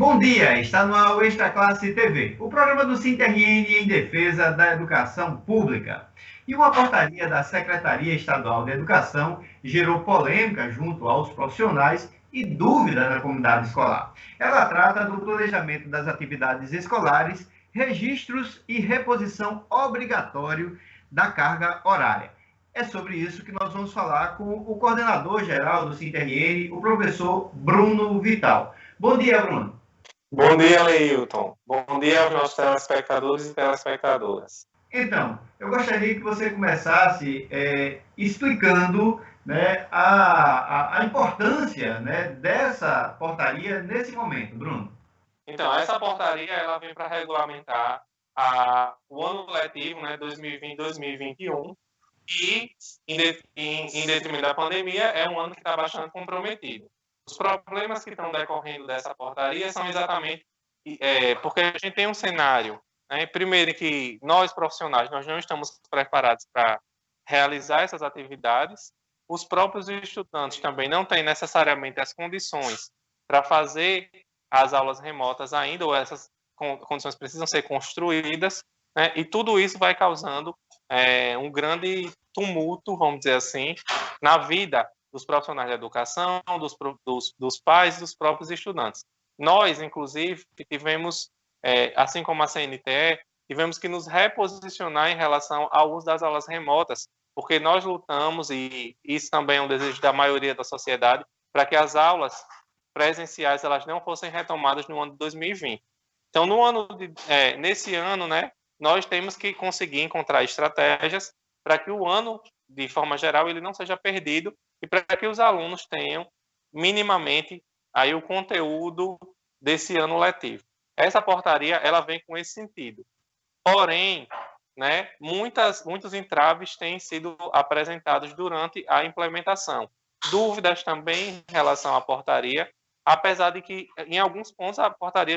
Bom dia, está no ar o Extra Classe TV, o programa do SINTRN em defesa da educação pública. E uma portaria da Secretaria Estadual de Educação gerou polêmica junto aos profissionais e dúvida na comunidade escolar. Ela trata do planejamento das atividades escolares, registros e reposição obrigatório da carga horária. É sobre isso que nós vamos falar com o coordenador geral do SINTRN, o professor Bruno Vital. Bom dia, Bruno. Bom dia, Leilton. Bom dia aos nossos telespectadores e telespectadoras. Então, eu gostaria que você começasse explicando, né, a importância, né, dessa portaria nesse momento, Bruno. Então, essa portaria ela vem para regulamentar o ano letivo, né, 2020-2021, e, em detrimento da pandemia, é um ano que está bastante comprometido. Os problemas que estão decorrendo dessa portaria são exatamente porque a gente tem um cenário, né, primeiro que nós profissionais nós não estamos preparados para realizar essas atividades, os próprios estudantes também não têm necessariamente as condições para fazer as aulas remotas ainda, ou essas condições precisam ser construídas, né, e tudo isso vai causando um grande tumulto, vamos dizer assim, na vida dos profissionais da educação, dos pais e dos próprios estudantes. Nós, inclusive, tivemos, assim como a CNTE, tivemos que nos reposicionar em relação ao uso das aulas remotas, porque nós lutamos, e isso também é um desejo da maioria da sociedade, para que as aulas presenciais elas não fossem retomadas no ano de 2020. Então, nesse ano, né, nós temos que conseguir encontrar estratégias para que o ano, de forma geral, ele não seja perdido e para que os alunos tenham minimamente aí o conteúdo desse ano letivo. Essa portaria ela vem com esse sentido. Porém, né, muitos entraves têm sido apresentados durante a implementação. Dúvidas também em relação à portaria, apesar de que em alguns pontos a portaria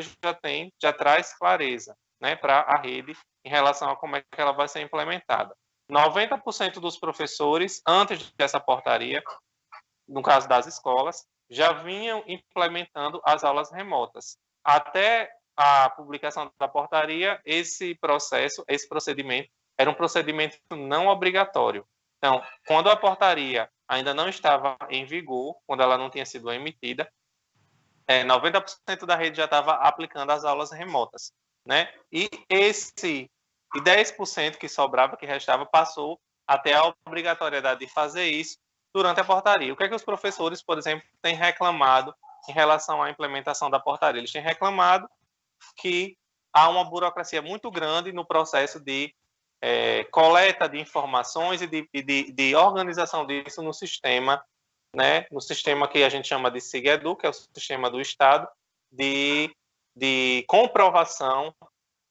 já traz clareza, né, para a rede em relação a como é que ela vai ser implementada. 90% dos professores, antes dessa portaria, no caso das escolas, já vinham implementando as aulas remotas. Até a publicação da portaria, esse procedimento, era um procedimento não obrigatório. Então, quando a portaria ainda não estava em vigor, quando ela não tinha sido emitida, 90% da rede já estava aplicando as aulas remotas, né? E 10% que sobrava, que restava, passou até a obrigatoriedade de fazer isso durante a portaria. O que é que os professores, por exemplo, têm reclamado em relação à implementação da portaria? Eles têm reclamado que há uma burocracia muito grande no processo de coleta de informações e de organização disso no sistema, né, no sistema que a gente chama de SIGEDU, que é o sistema do Estado, de comprovação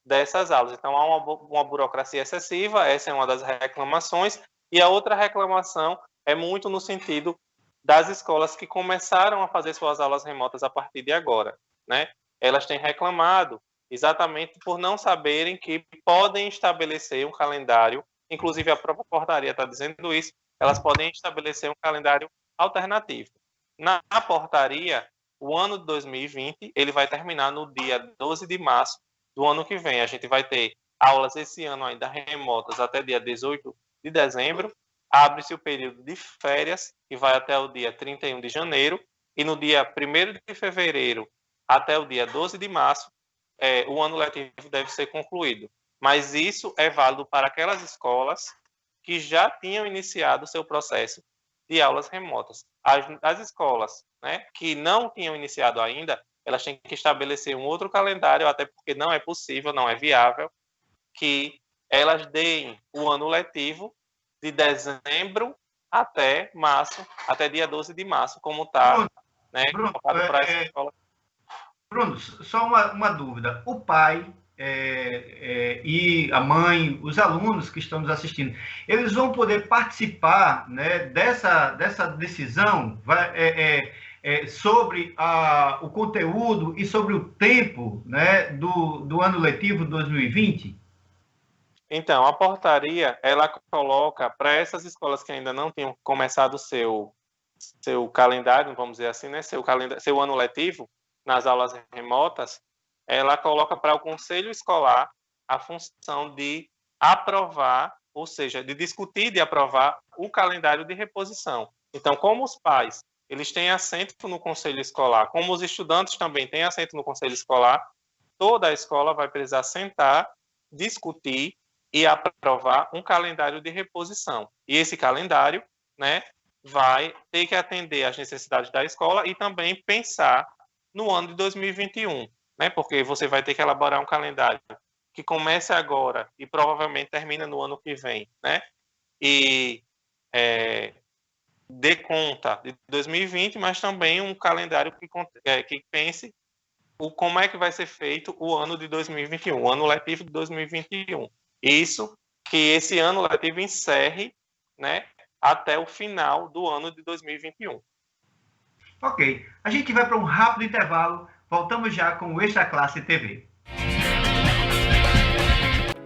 dessas aulas. Então, há uma burocracia excessiva, essa é uma das reclamações, e a outra reclamação é muito no sentido das escolas que começaram a fazer suas aulas remotas a partir de agora, né? Elas têm reclamado exatamente por não saberem que podem estabelecer um calendário, inclusive a própria portaria está dizendo isso, elas podem estabelecer um calendário alternativo. Na portaria, o ano de 2020, ele vai terminar no dia 12 de março do ano que vem. A gente vai ter aulas esse ano ainda remotas até dia 18 de dezembro, abre-se o período de férias, que vai até o dia 31 de janeiro, e no dia 1º de fevereiro até o dia 12 de março, o ano letivo deve ser concluído. Mas isso é válido para aquelas escolas que já tinham iniciado o seu processo de aulas remotas. As escolas, né, que não tinham iniciado ainda, elas têm que estabelecer um outro calendário, até porque não é possível, não é viável, que elas deem o ano letivo de dezembro até março, até dia 12 de março, como está, né, colocado para essa escola. Bruno, só uma dúvida. O pai e a mãe, os alunos que estão nos assistindo, eles vão poder participar, né, dessa decisão sobre o conteúdo e sobre o tempo, né, do ano letivo 2020? Então, a portaria, ela coloca para essas escolas que ainda não tinham começado o seu calendário, vamos dizer assim, né, seu ano letivo, nas aulas remotas, ela coloca para o conselho escolar a função de aprovar, ou seja, de discutir e de aprovar o calendário de reposição. Então, como os pais eles têm assento no conselho escolar, como os estudantes também têm assento no conselho escolar, toda a escola vai precisar sentar, discutir e aprovar um calendário de reposição. E esse calendário, né, vai ter que atender às necessidades da escola e também pensar no ano de 2021, né, porque você vai ter que elaborar um calendário que comece agora e provavelmente termina no ano que vem, né, e dê conta de 2020, mas também um calendário que pense como é que vai ser feito o ano de 2021, o ano letivo de 2021. Isso, que esse ano letivo encerre, né, até o final do ano de 2021. Ok, a gente vai para um rápido intervalo, voltamos já com o Extra Classe TV.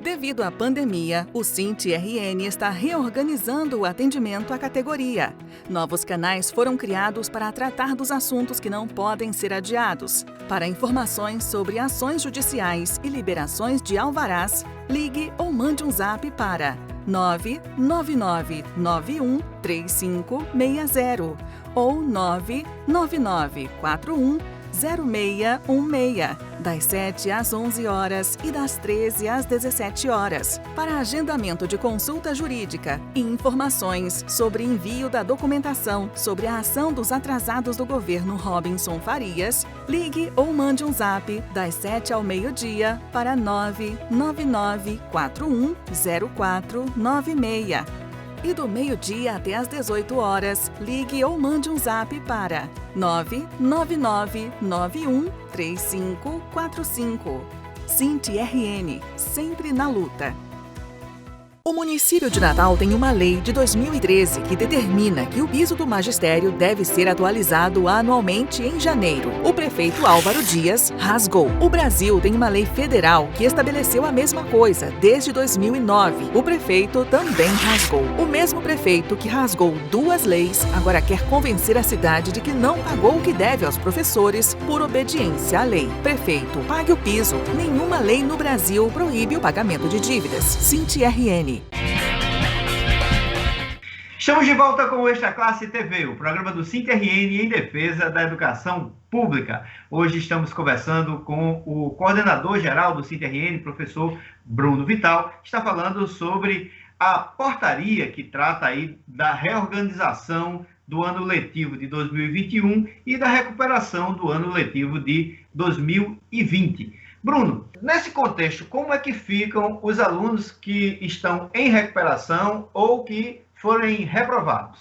Devido à pandemia, o SINT-RN está reorganizando o atendimento à categoria. Novos canais foram criados para tratar dos assuntos que não podem ser adiados. Para informações sobre ações judiciais e liberações de alvarás, ligue ou mande um zap para 999913560 ou 999410616, das 7 às 11 horas e das 13 às 17 horas. Para agendamento de consulta jurídica e informações sobre envio da documentação sobre a ação dos atrasados do governo Robinson Farias, ligue ou mande um zap das 7 ao meio-dia para 999410496. E do meio-dia até às 18 horas, ligue ou mande um zap para 999913545. SINT-RN, sempre na luta. O município de Natal tem uma lei de 2013 que determina que o piso do magistério deve ser atualizado anualmente em janeiro. O prefeito Álvaro Dias rasgou. O Brasil tem uma lei federal que estabeleceu a mesma coisa desde 2009. O prefeito também rasgou. O mesmo prefeito que rasgou 2 leis agora quer convencer a cidade de que não pagou o que deve aos professores por obediência à lei. Prefeito, pague o piso. Nenhuma lei no Brasil proíbe o pagamento de dívidas. SINT-RN. Estamos de volta com o Extra Classe TV, o programa do SINT-RN em defesa da educação pública. Hoje estamos conversando com o coordenador-geral do SINT-RN, professor Bruno Vital, que está falando sobre a portaria que trata aí da reorganização do ano letivo de 2021 e da recuperação do ano letivo de 2020. Bruno, nesse contexto, como é que ficam os alunos que estão em recuperação ou que forem reprovados?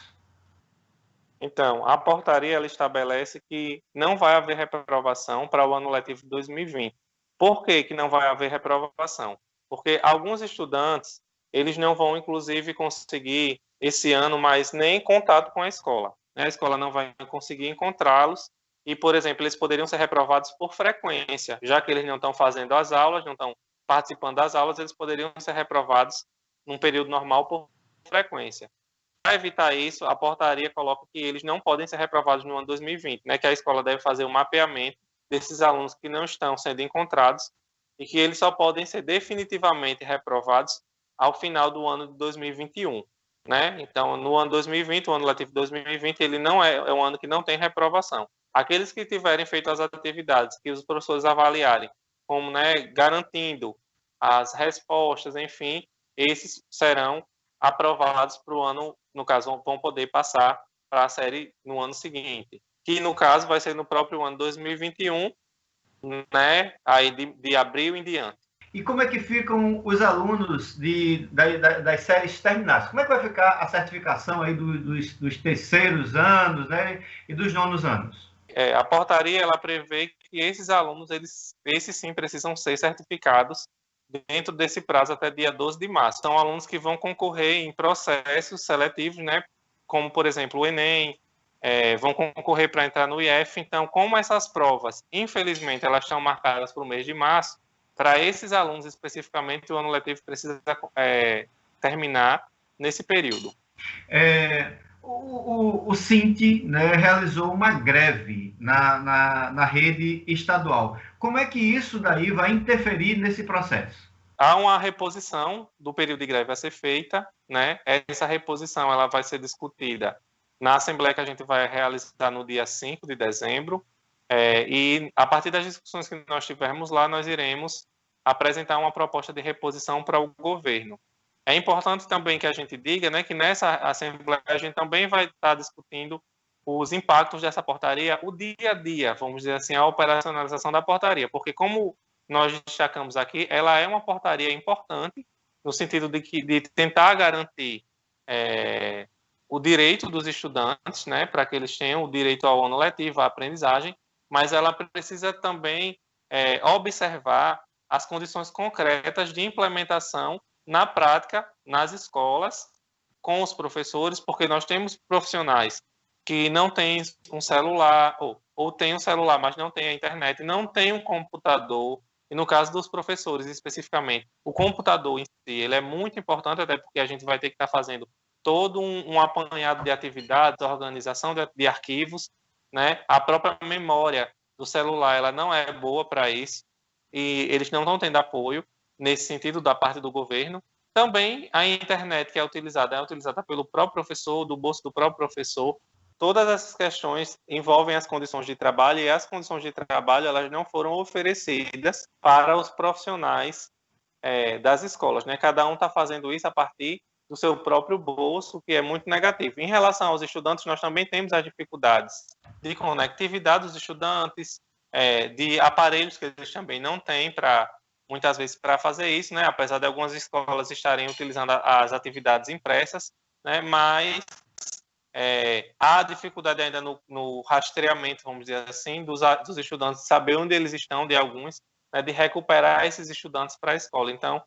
Então, a portaria ela estabelece que não vai haver reprovação para o ano letivo de 2020. Por que não vai haver reprovação? Porque alguns estudantes, eles não vão, inclusive, conseguir esse ano mais nem contato com a escola. A escola não vai conseguir encontrá-los e, por exemplo, eles poderiam ser reprovados por frequência, já que eles não estão fazendo as aulas, não estão participando das aulas, eles poderiam ser reprovados num período normal por frequência. Para evitar isso, a portaria coloca que eles não podem ser reprovados no ano 2020, né, que a escola deve fazer um mapeamento desses alunos que não estão sendo encontrados e que eles só podem ser definitivamente reprovados ao final do ano de 2021. Né? Então, no ano 2020, o ano letivo de 2020, ele não é um ano que não tem reprovação. Aqueles que tiverem feito as atividades que os professores avaliarem, como, né, garantindo as respostas, enfim, esses serão aprovados para o ano, no caso, vão poder passar para a série no ano seguinte, que no caso vai ser no próprio ano 2021, né, aí de abril em diante. E como é que ficam os alunos das séries terminais? Como é que vai ficar a certificação aí dos terceiros anos, né, e dos nonos anos? A portaria ela prevê que esses alunos, esses sim precisam ser certificados dentro desse prazo até dia 12 de março. São alunos que vão concorrer em processos seletivos, né, como, por exemplo, o Enem, vão concorrer para entrar no IF. Então, como essas provas, infelizmente, elas estão marcadas para o mês de março, para esses alunos especificamente, o ano letivo precisa terminar nesse período. o Cinti, né, realizou uma greve na rede estadual. Como é que isso daí vai interferir nesse processo? Há uma reposição do período de greve a ser feita, né? Essa reposição ela vai ser discutida na Assembleia que a gente vai realizar no dia 5 de dezembro, e a partir das discussões que nós tivermos lá, nós iremos apresentar uma proposta de reposição para o governo. É importante também que a gente diga, né, que nessa Assembleia a gente também vai estar discutindo os impactos dessa portaria, o dia a dia, vamos dizer assim, a operacionalização da portaria, porque como nós destacamos aqui, ela é uma portaria importante, no sentido de tentar garantir o direito dos estudantes, né, para que eles tenham o direito ao ano letivo, à aprendizagem, mas ela precisa também observar as condições concretas de implementação na prática, nas escolas, com os professores, porque nós temos profissionais que não têm um celular, ou têm um celular, mas não têm a internet, não têm um computador, e no caso dos professores, especificamente, o computador em si, ele é muito importante, até porque a gente vai ter que estar fazendo todo um apanhado de atividades, organização de arquivos, né? A própria memória do celular, ela não é boa para isso, e eles não estão tendo apoio nesse sentido da parte do governo. Também a internet que é utilizada pelo próprio professor, do bolso do próprio professor. Todas essas questões envolvem as condições de trabalho, e as condições de trabalho elas não foram oferecidas para os profissionais das escolas, né? Cada um está fazendo isso a partir do seu próprio bolso, que é muito negativo. Em relação aos estudantes, nós também temos as dificuldades de conectividade dos estudantes, de aparelhos que eles também não têm muitas vezes para fazer isso, né? Apesar de algumas escolas estarem utilizando as atividades impressas, né? Mas há dificuldade ainda no rastreamento, vamos dizer assim, dos estudantes, saber onde eles estão, de alguns, né? De recuperar esses estudantes para a escola. Então,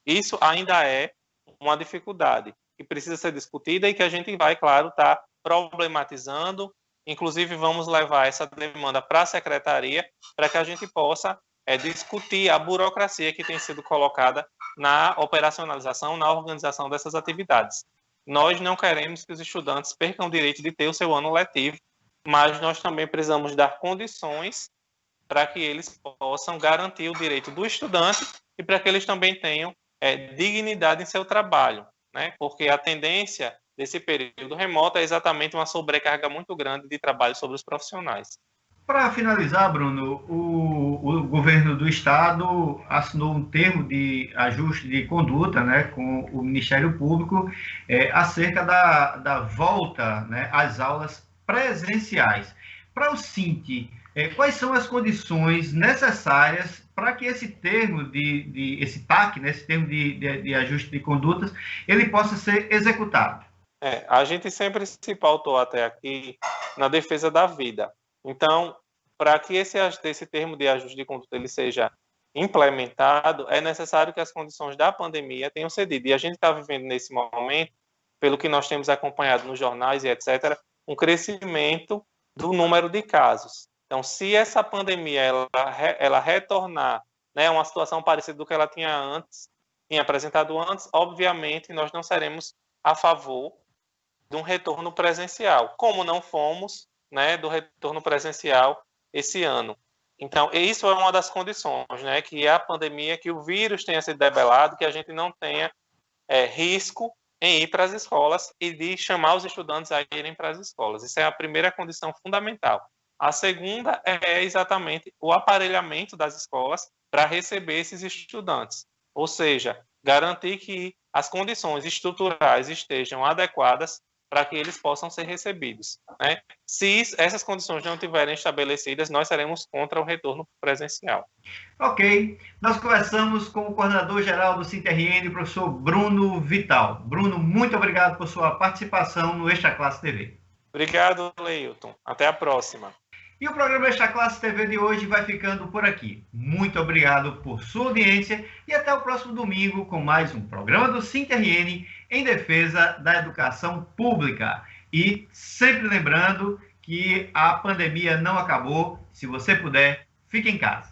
isso ainda é uma dificuldade que precisa ser discutida e que a gente vai, claro, estar problematizando. Inclusive, vamos levar essa demanda para a secretaria para que a gente possa discutir a burocracia que tem sido colocada na operacionalização, na organização dessas atividades. Nós não queremos que os estudantes percam o direito de ter o seu ano letivo, mas nós também precisamos dar condições para que eles possam garantir o direito do estudante e para que eles também tenham dignidade em seu trabalho, né? Porque a tendência desse período remoto é exatamente uma sobrecarga muito grande de trabalho sobre os profissionais. Para finalizar, Bruno, o governo do estado assinou um termo de ajuste de conduta, né, com o Ministério Público acerca da volta, né, às aulas presenciais. Para o Cinti, quais são as condições necessárias para que esse termo esse TAC, né, esse termo de ajuste de condutas, ele possa ser executado? A gente sempre se pautou até aqui na defesa da vida. Então, para que esse termo de ajuste de conduta ele seja implementado, é necessário que as condições da pandemia tenham cedido. E a gente está vivendo nesse momento, pelo que nós temos acompanhado nos jornais e etc., um crescimento do número de casos. Então, se essa pandemia ela retornar, né, uma situação parecida do que ela tinha apresentado antes, obviamente nós não seremos a favor de um retorno presencial, como não fomos, né, do retorno presencial esse ano. Então, isso é uma das condições, né, que a pandemia, que o vírus tenha sido debelado, que a gente não tenha risco em ir para as escolas e de chamar os estudantes a irem para as escolas. Isso é a primeira condição fundamental. A segunda é exatamente o aparelhamento das escolas para receber esses estudantes, ou seja, garantir que as condições estruturais estejam adequadas para que eles possam ser recebidos, né? Se essas condições não estiverem estabelecidas, nós seremos contra o retorno presencial. Ok. Nós conversamos com o coordenador-geral do Cinti-RN, o professor Bruno Vital. Bruno, muito obrigado por sua participação no Extra Classe TV. Obrigado, Leilton. Até a próxima. E o programa Extra Classe TV de hoje vai ficando por aqui. Muito obrigado por sua audiência e até o próximo domingo com mais um programa do Cinti-RN em defesa da educação pública. E sempre lembrando que a pandemia não acabou. Se você puder, fique em casa.